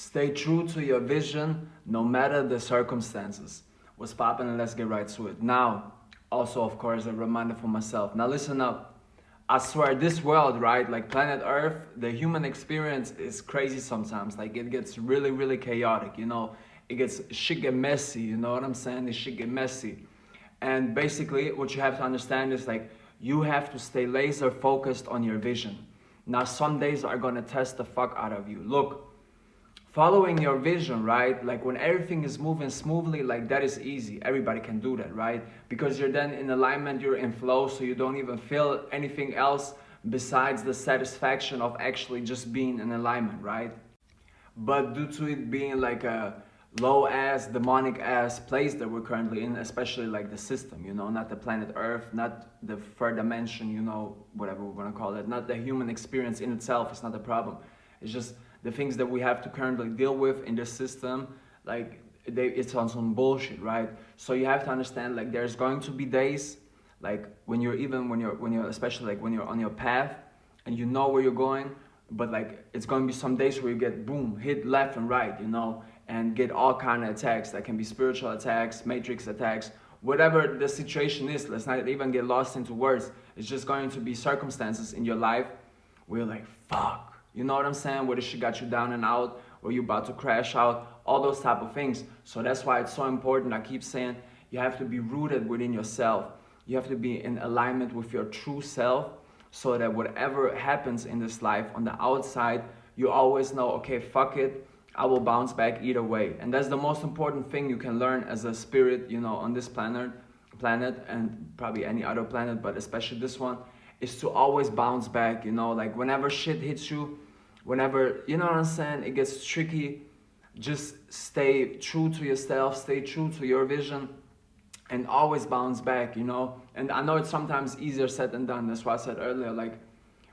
Stay true to your vision no matter the circumstances. What's poppin', and let's get right to it. Now, also, of course, a reminder for myself. Now, listen up. I swear, this world, right, like planet Earth, the human experience is crazy sometimes. Like, it gets really, really chaotic, you know? Shit get messy, you know what I'm saying? This shit get messy. And basically, what you have to understand is like, you have to stay laser focused on your vision. Now, some days are gonna test the fuck out of you. Look, following your vision, right? Like when everything is moving smoothly, like that is easy. Everybody can do that, right? Because you're then in alignment, you're in flow, so you don't even feel anything else besides the satisfaction of actually just being in alignment, right? But due to it being like a low ass, demonic ass place that we're currently in, especially like the system, you know, not the planet Earth, not the third dimension, you know, whatever we're gonna call it, not the human experience in itself, it's not the problem. It's just the things that we have to currently deal with in this system, like it's on some bullshit, right? So you have to understand, like there's going to be days, like when you're especially like when you're on your path and you know where you're going, but like it's going to be some days where you get boom hit left and right, you know, and get all kind of attacks. That can be spiritual attacks, matrix attacks, whatever the situation is. Let's not even get lost into words. It's just going to be circumstances in your life where you're like, fuck, you know what I'm saying, where this shit got you down and out, or you about to crash out, all those type of things. So that's why it's so important. I keep saying you have to be rooted within yourself. You have to be in alignment with your true self, so that whatever happens in this life on the outside, you always know, okay, fuck it, I will bounce back either way. And that's the most important thing you can learn as a spirit, you know, on this planet, and probably any other planet, but especially this one, is to always bounce back, you know, like whenever shit hits you, whenever, you know what I'm saying, it gets tricky, just stay true to yourself, stay true to your vision, and always bounce back, you know. And I know it's sometimes easier said than done. That's why I said earlier, like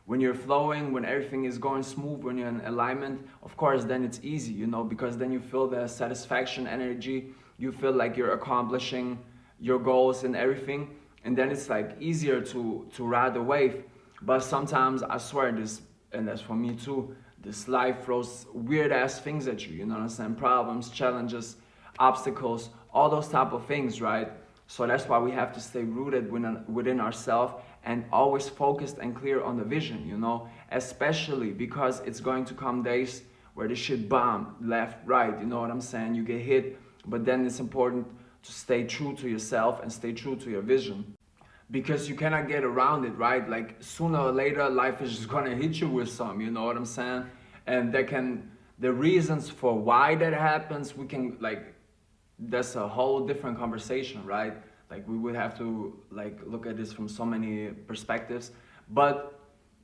when you're flowing, when everything is going smooth, when you're in alignment, of course, then it's easy, you know, because then you feel the satisfaction energy, you feel like you're accomplishing your goals and everything, and then it's like easier to ride the wave. But sometimes I swear this, and that's for me too, this life throws weird ass things at you, you know what I'm saying? Problems, challenges, obstacles, all those type of things, right? So that's why we have to stay rooted within ourselves and always focused and clear on the vision, you know, especially because it's going to come days where the shit bomb left, right, you know what I'm saying? You get hit, but then it's important to stay true to yourself and stay true to your vision, because you cannot get around it, right? Like sooner or later, life is just gonna hit you with some, you know what I'm saying? And the reasons for why that happens, we can like, that's a whole different conversation, right? Like we would have to like look at this from so many perspectives, but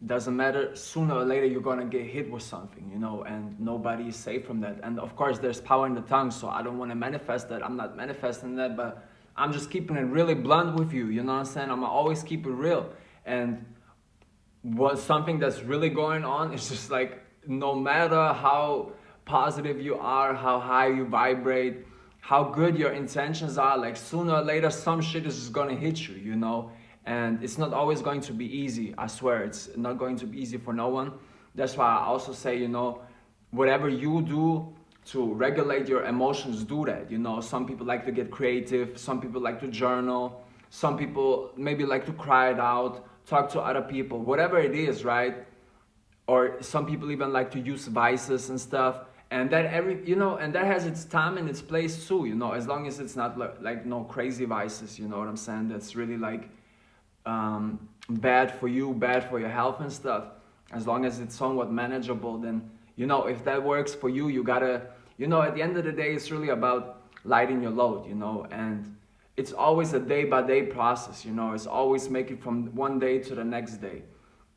doesn't matter. Sooner or later, you're gonna get hit with something, you know, and nobody is safe from that. And of course, there's power in the tongue, so I don't want to manifest that. I'm not manifesting that, but I'm just keeping it really blunt with you. You know what I'm saying? I'm gonna always keep it real. And what something that's really going on is just like, no matter how positive you are, how high you vibrate, how good your intentions are, like sooner or later some shit is just gonna hit you, you know. And it's not always going to be easy. I swear, it's not going to be easy for no one. That's why I also say, you know, whatever you do to regulate your emotions, do that. You know, some people like to get creative, some people like to journal, some people maybe like to cry it out, talk to other people, whatever it is, right? Or some people even like to use vices and stuff. And that and that has its time and its place too, you know, as long as it's not like no crazy vices, you know what I'm saying? That's really like bad for you, bad for your health and stuff. As long as it's somewhat manageable, then, you know, if that works for you, you gotta, you know, at the end of the day, it's really about lighting your load, you know, and it's always a day by day process, you know, it's always making from one day to the next day.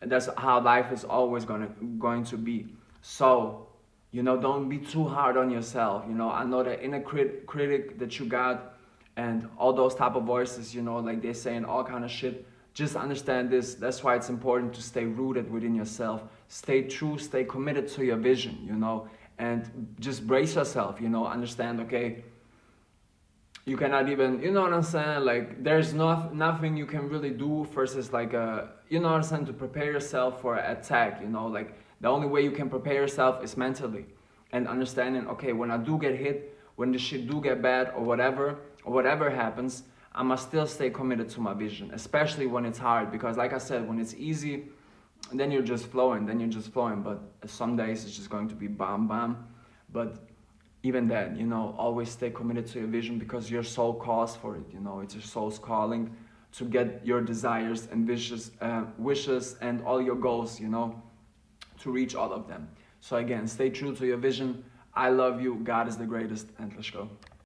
And that's how life is always going to be. So, you know, don't be too hard on yourself. You know, I know that inner critic that you got and all those type of voices, you know, like they're saying all kind of shit. Just understand this. That's why it's important to stay rooted within yourself. Stay true, stay committed to your vision, you know, and just brace yourself, you know, understand, okay, you cannot even, you know what I'm saying? Like there's nothing you can really do versus like you know what I'm saying, to prepare yourself for an attack, you know, like the only way you can prepare yourself is mentally. and understanding, okay, when I do get hit, when the shit do get bad or whatever happens, I must still stay committed to my vision, especially when it's hard. Because like I said, when it's easy, then you're just flowing, but some days it's just going to be bam bam. But even then, you know, always stay committed to your vision, because your soul calls for it, you know, it's your soul's calling to get your desires and wishes and all your goals, you know, to reach all of them. So again, stay true to your vision. I love you. God is the greatest. And let's go.